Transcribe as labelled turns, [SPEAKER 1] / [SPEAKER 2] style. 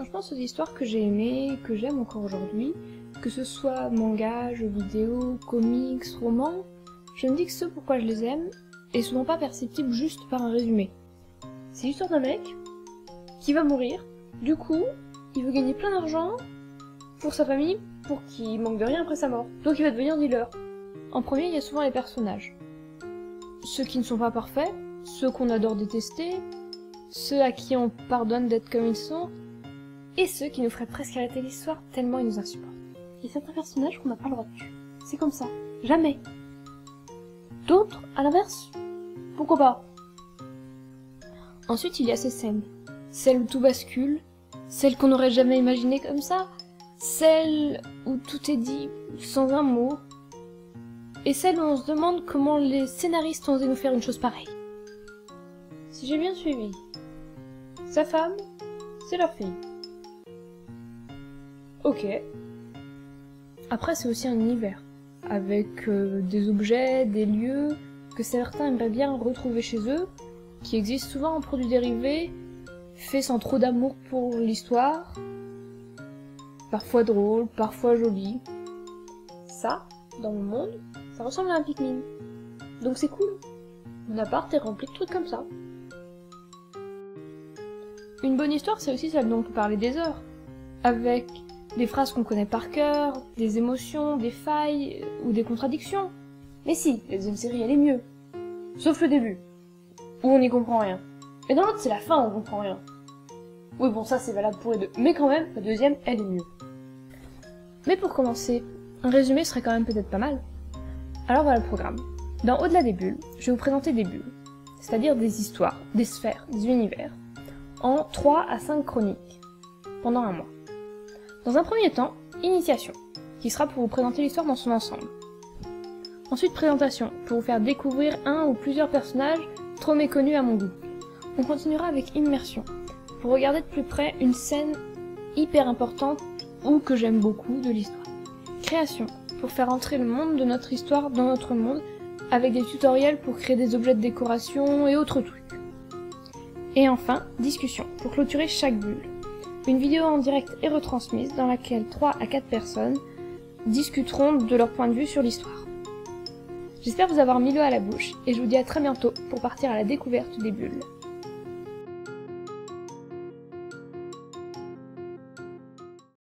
[SPEAKER 1] Quand je pense aux histoires que j'ai aimées, que j'aime encore aujourd'hui, que ce soit manga, jeux vidéo, comics, romans, je me dis que ce pourquoi je les aime est souvent pas perceptible juste par un résumé. C'est l'histoire d'un mec qui va mourir, du coup, il veut gagner plein d'argent pour sa famille, pour qu'il manque de rien après sa mort. Donc il va devenir dealer. En premier, il y a souvent les personnages. Ceux qui ne sont pas parfaits, ceux qu'on adore détester, ceux à qui on pardonne d'être comme ils sont, et ceux qui nous feraient presque arrêter l'histoire tellement ils nous insupportent. Il y a certains personnages qu'on n'a pas le droit de tuer. C'est comme ça. Jamais. D'autres, à l'inverse, pourquoi pas. Ensuite, il y a ces scènes. Celles où tout bascule, celles qu'on n'aurait jamais imaginées comme ça, celles où tout est dit sans un mot, et celles où on se demande comment les scénaristes ont osé nous faire une chose pareille. Si j'ai bien suivi, sa femme, c'est leur fille. Ok. Après, c'est aussi un univers, avec des objets, des lieux que certains aimeraient bien retrouver chez eux, qui existent souvent en produits dérivés, faits sans trop d'amour pour l'histoire, parfois drôle, parfois joli. Ça, dans mon monde, ça ressemble à un Pikmin. Donc c'est cool. Mon appart est rempli de trucs comme ça. Une bonne histoire, c'est aussi celle dont on peut parler des heures, avec des phrases qu'on connaît par cœur, des émotions, des failles ou des contradictions. Mais si, la deuxième série, elle est mieux. Sauf le début, où on n'y comprend rien. Et dans l'autre, c'est la fin où on comprend rien. Oui, bon, ça c'est valable pour les deux. Mais quand même, la deuxième, elle est mieux. Mais pour commencer, un résumé serait quand même peut-être pas mal. Alors voilà le programme. Dans Au-delà des bulles, je vais vous présenter des bulles, c'est-à-dire des histoires, des sphères, des univers, en 3 à 5 chroniques, pendant un mois. Dans un premier temps, initiation, qui sera pour vous présenter l'histoire dans son ensemble. Ensuite, présentation, pour vous faire découvrir un ou plusieurs personnages trop méconnus à mon goût. On continuera avec immersion, pour regarder de plus près une scène hyper importante ou que j'aime beaucoup de l'histoire. Création, pour faire entrer le monde de notre histoire dans notre monde, avec des tutoriels pour créer des objets de décoration et autres trucs. Et enfin, discussion, pour clôturer chaque bulle. Une vidéo en direct est retransmise dans laquelle 3 à 4 personnes discuteront de leur point de vue sur l'histoire. J'espère vous avoir mis l'eau à la bouche et je vous dis à très bientôt pour partir à la découverte des bulles.